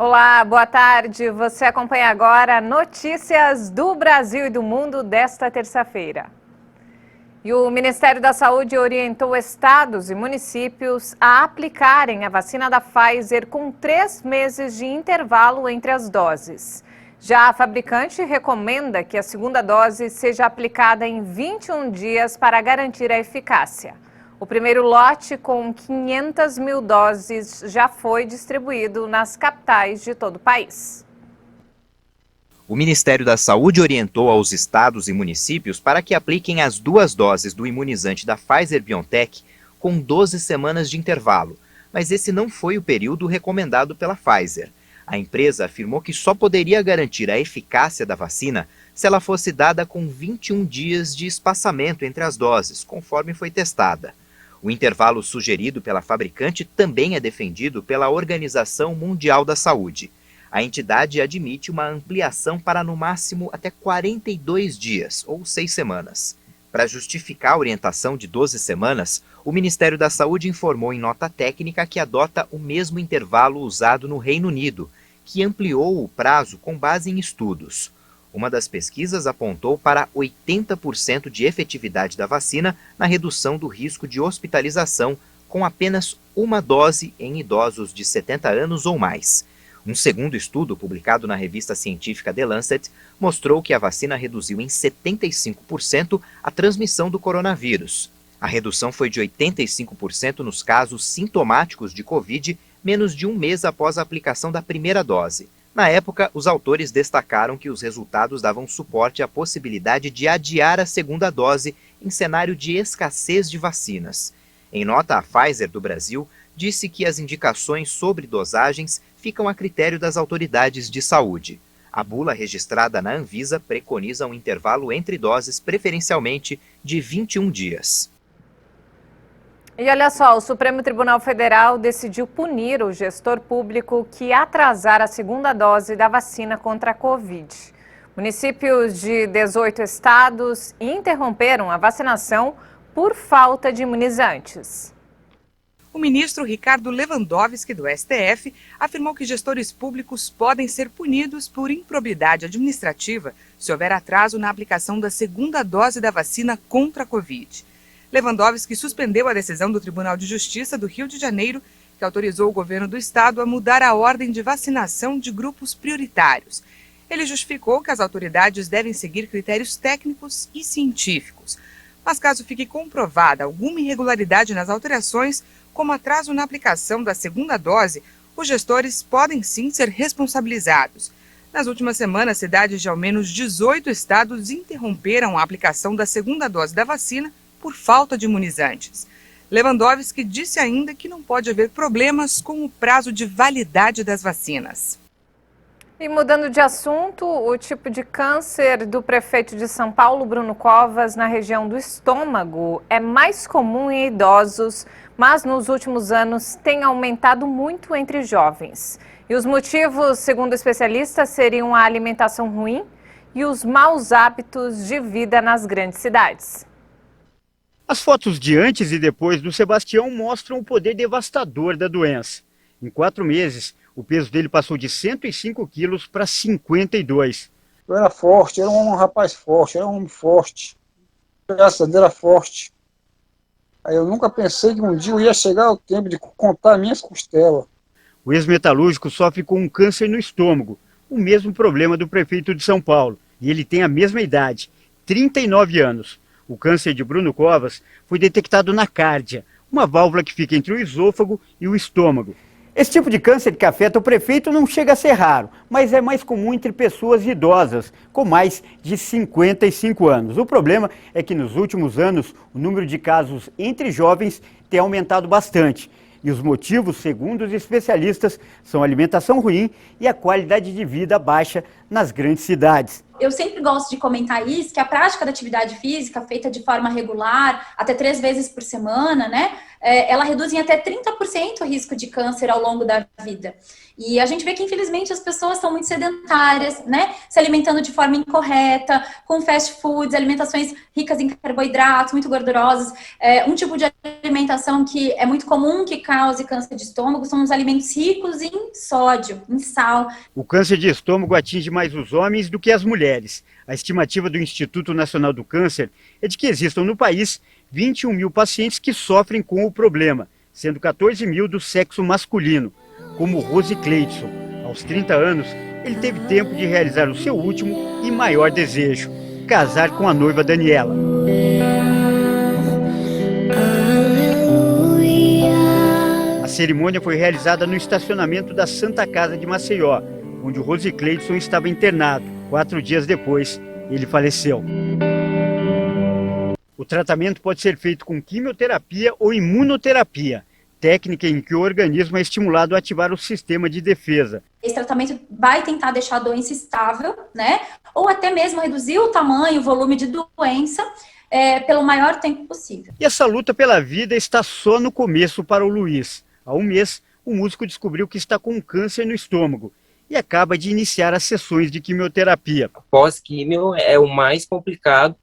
Olá, boa tarde. Você acompanha agora notícias do Brasil e do mundo desta terça-feira. E o Ministério da Saúde orientou estados e municípios a aplicarem a vacina da Pfizer com 3 meses de intervalo entre as doses. Já a fabricante recomenda que a segunda dose seja aplicada em 21 dias para garantir a eficácia. O primeiro lote, com 500 mil doses, já foi distribuído nas capitais de todo o país. O Ministério da Saúde orientou aos estados e municípios para que apliquem as 2 doses do imunizante da Pfizer-BioNTech com 12 semanas de intervalo, mas esse não foi o período recomendado pela Pfizer. A empresa afirmou que só poderia garantir a eficácia da vacina se ela fosse dada com 21 dias de espaçamento entre as doses, conforme foi testada. O intervalo sugerido pela fabricante também é defendido pela Organização Mundial da Saúde. A entidade admite uma ampliação para no máximo até 42 dias, ou 6 semanas. Para justificar a orientação de 12 semanas, o Ministério da Saúde informou em nota técnica que adota o mesmo intervalo usado no Reino Unido, que ampliou o prazo com base em estudos. Uma das pesquisas apontou para 80% de efetividade da vacina na redução do risco de hospitalização com apenas uma dose em idosos de 70 anos ou mais. Um segundo estudo, publicado na revista científica The Lancet, mostrou que a vacina reduziu em 75% a transmissão do coronavírus. A redução foi de 85% nos casos sintomáticos de Covid, menos de um mês após a aplicação da primeira dose. Na época, os autores destacaram que os resultados davam suporte à possibilidade de adiar a segunda dose em cenário de escassez de vacinas. Em nota, a Pfizer do Brasil disse que as indicações sobre dosagens ficam a critério das autoridades de saúde. A bula registrada na Anvisa preconiza um intervalo entre doses, preferencialmente de 21 dias. E olha só, o Supremo Tribunal Federal decidiu punir o gestor público que atrasar a segunda dose da vacina contra a Covid. Municípios de 18 estados interromperam a vacinação por falta de imunizantes. O ministro Ricardo Lewandowski, do STF, afirmou que gestores públicos podem ser punidos por improbidade administrativa se houver atraso na aplicação da segunda dose da vacina contra a Covid. Lewandowski suspendeu a decisão do Tribunal de Justiça do Rio de Janeiro, que autorizou o governo do estado a mudar a ordem de vacinação de grupos prioritários. Ele justificou que as autoridades devem seguir critérios técnicos e científicos. Mas caso fique comprovada alguma irregularidade nas alterações, como atraso na aplicação da segunda dose, os gestores podem sim ser responsabilizados. Nas últimas semanas, cidades de ao menos 18 estados interromperam a aplicação da segunda dose da vacina por falta de imunizantes. Lewandowski disse ainda que não pode haver problemas com o prazo de validade das vacinas. E mudando de assunto, o tipo de câncer do prefeito de São Paulo, Bruno Covas, na região do estômago, é mais comum em idosos, mas nos últimos anos tem aumentado muito entre jovens. E os motivos, segundo especialistas, seriam a alimentação ruim e os maus hábitos de vida nas grandes cidades. As fotos de antes e depois do Sebastião mostram o poder devastador da doença. Em 4 meses, o peso dele passou de 105 quilos para 52. Eu era forte, era um rapaz forte, era um homem forte. Graças a Deus era forte. Aí eu nunca pensei que um dia eu ia chegar ao tempo de contar minhas costelas. O ex-metalúrgico sofre com um câncer no estômago, o mesmo problema do prefeito de São Paulo. E ele tem a mesma idade, 39 anos. O câncer de Bruno Covas foi detectado na cárdia, uma válvula que fica entre o esôfago e o estômago. Esse tipo de câncer que afeta o prefeito não chega a ser raro, mas é mais comum entre pessoas idosas, com mais de 55 anos. O problema é que nos últimos anos o número de casos entre jovens tem aumentado bastante. E os motivos, segundo os especialistas, são a alimentação ruim e a qualidade de vida baixa nas grandes cidades. Eu sempre gosto de comentar isso, que a prática da atividade física, feita de forma regular, até 3 vezes por semana, né, ela reduz em até 30% o risco de câncer ao longo da vida. E a gente vê que, infelizmente, as pessoas estão muito sedentárias, né, se alimentando de forma incorreta, com fast foods, alimentações ricas em carboidratos, muito gordurosas. Um tipo de alimentação que é muito comum que cause câncer de estômago são os alimentos ricos em sódio, em sal. O câncer de estômago atinge mais os homens do que as mulheres. A estimativa do Instituto Nacional do Câncer é de que existam no país 21 mil pacientes que sofrem com o problema, sendo 14 mil do sexo masculino, como Rose Cleidson. Aos 30 anos, ele teve tempo de realizar o seu último e maior desejo, casar com a noiva Daniela. A cerimônia foi realizada no estacionamento da Santa Casa de Maceió, onde o Rose Cleidson estava internado. 4 dias depois, ele faleceu. O tratamento pode ser feito com quimioterapia ou imunoterapia, técnica em que o organismo é estimulado a ativar o sistema de defesa. Esse tratamento vai tentar deixar a doença estável, né? Ou até mesmo reduzir o tamanho, o volume de doença, pelo maior tempo possível. E essa luta pela vida está só no começo para o Luiz. Há um mês, o músico descobriu que está com câncer no estômago e acaba de iniciar as sessões de quimioterapia. Pós-químio é o mais complicado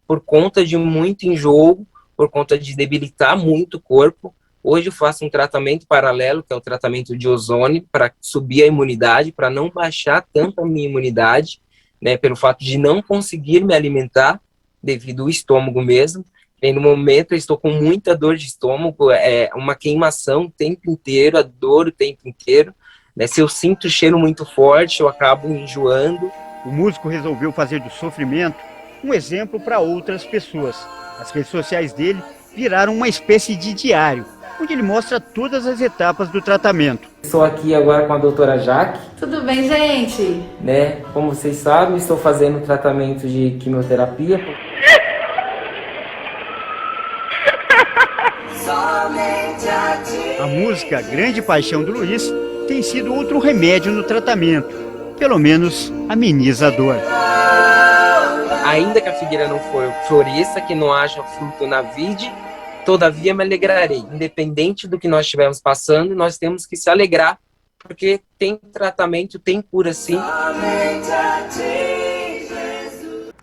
por conta de muito enjoo, por conta de debilitar muito o corpo. Hoje eu faço um tratamento paralelo, que é o tratamento de ozônio, para subir a imunidade, para não baixar tanto a minha imunidade, né, pelo fato de não conseguir me alimentar, devido ao estômago mesmo. E no momento eu estou com muita dor de estômago, uma queimação o tempo inteiro, a dor o tempo inteiro. Né, se eu sinto o cheiro muito forte, eu acabo enjoando. O músico resolveu fazer do sofrimento um exemplo para outras pessoas. As redes sociais dele viraram uma espécie de diário, onde ele mostra todas as etapas do tratamento. Estou aqui agora com a doutora Jaque. Tudo bem, gente? Né? Como vocês sabem, estou fazendo tratamento de quimioterapia. A música, grande paixão do Luiz, tem sido outro remédio no tratamento. Pelo menos ameniza a dor. Ainda que a figueira não for floresça, que não haja fruto na vide, todavia me alegrarei. Independente do que nós estivermos passando, nós temos que se alegrar, porque tem tratamento, tem cura sim.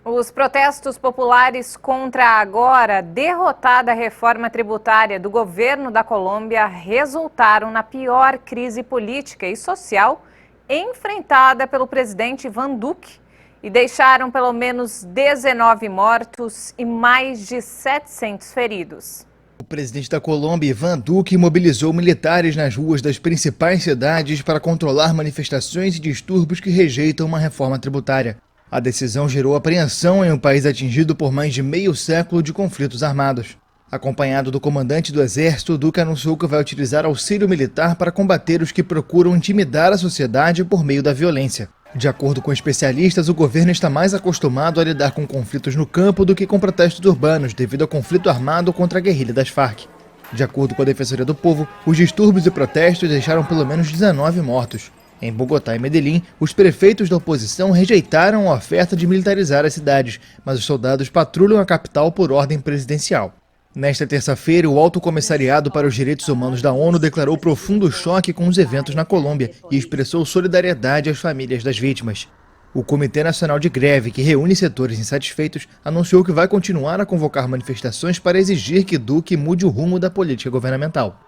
Os protestos populares contra a agora derrotada reforma tributária do governo da Colômbia resultaram na pior crise política e social enfrentada pelo presidente Iván Duque e deixaram pelo menos 19 mortos e mais de 700 feridos. O presidente da Colômbia, Iván Duque, mobilizou militares nas ruas das principais cidades para controlar manifestações e distúrbios que rejeitam uma reforma tributária. A decisão gerou apreensão em um país atingido por mais de meio século de conflitos armados. Acompanhado do comandante do exército, Duque anunciou que vai utilizar auxílio militar para combater os que procuram intimidar a sociedade por meio da violência. De acordo com especialistas, o governo está mais acostumado a lidar com conflitos no campo do que com protestos urbanos, devido ao conflito armado contra a guerrilha das Farc. De acordo com a Defensoria do Povo, os distúrbios e protestos deixaram pelo menos 19 mortos. Em Bogotá e Medellín, os prefeitos da oposição rejeitaram a oferta de militarizar as cidades, mas os soldados patrulham a capital por ordem presidencial. Nesta terça-feira, o Alto Comissariado para os Direitos Humanos da ONU declarou profundo choque com os eventos na Colômbia e expressou solidariedade às famílias das vítimas. O Comitê Nacional de Greve, que reúne setores insatisfeitos, anunciou que vai continuar a convocar manifestações para exigir que Duque mude o rumo da política governamental.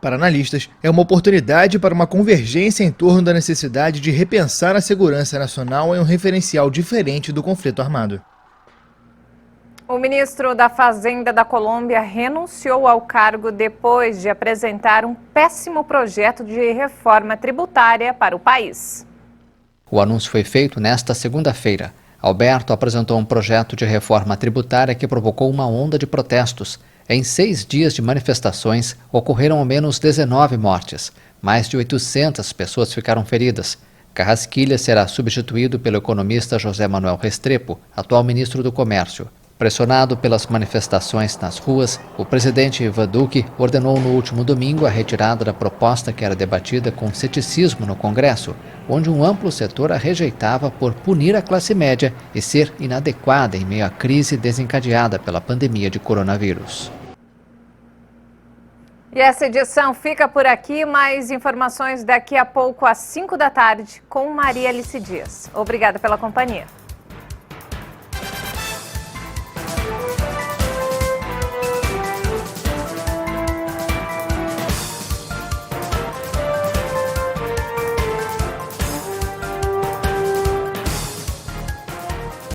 Para analistas, é uma oportunidade para uma convergência em torno da necessidade de repensar a segurança nacional em um referencial diferente do conflito armado. O ministro da Fazenda da Colômbia renunciou ao cargo depois de apresentar um péssimo projeto de reforma tributária para o país. O anúncio foi feito nesta segunda-feira. Alberto apresentou um projeto de reforma tributária que provocou uma onda de protestos. Em 6 dias de manifestações, ocorreram ao menos 19 mortes. Mais de 800 pessoas ficaram feridas. Carrasquilha será substituído pelo economista José Manuel Restrepo, atual ministro do Comércio. Pressionado pelas manifestações nas ruas, o presidente Ivan Duque ordenou no último domingo a retirada da proposta que era debatida com ceticismo no Congresso, onde um amplo setor a rejeitava por punir a classe média e ser inadequada em meio à crise desencadeada pela pandemia de coronavírus. E essa edição fica por aqui, mais informações daqui a pouco às 5 da tarde com Maria Alice Dias. Obrigada pela companhia.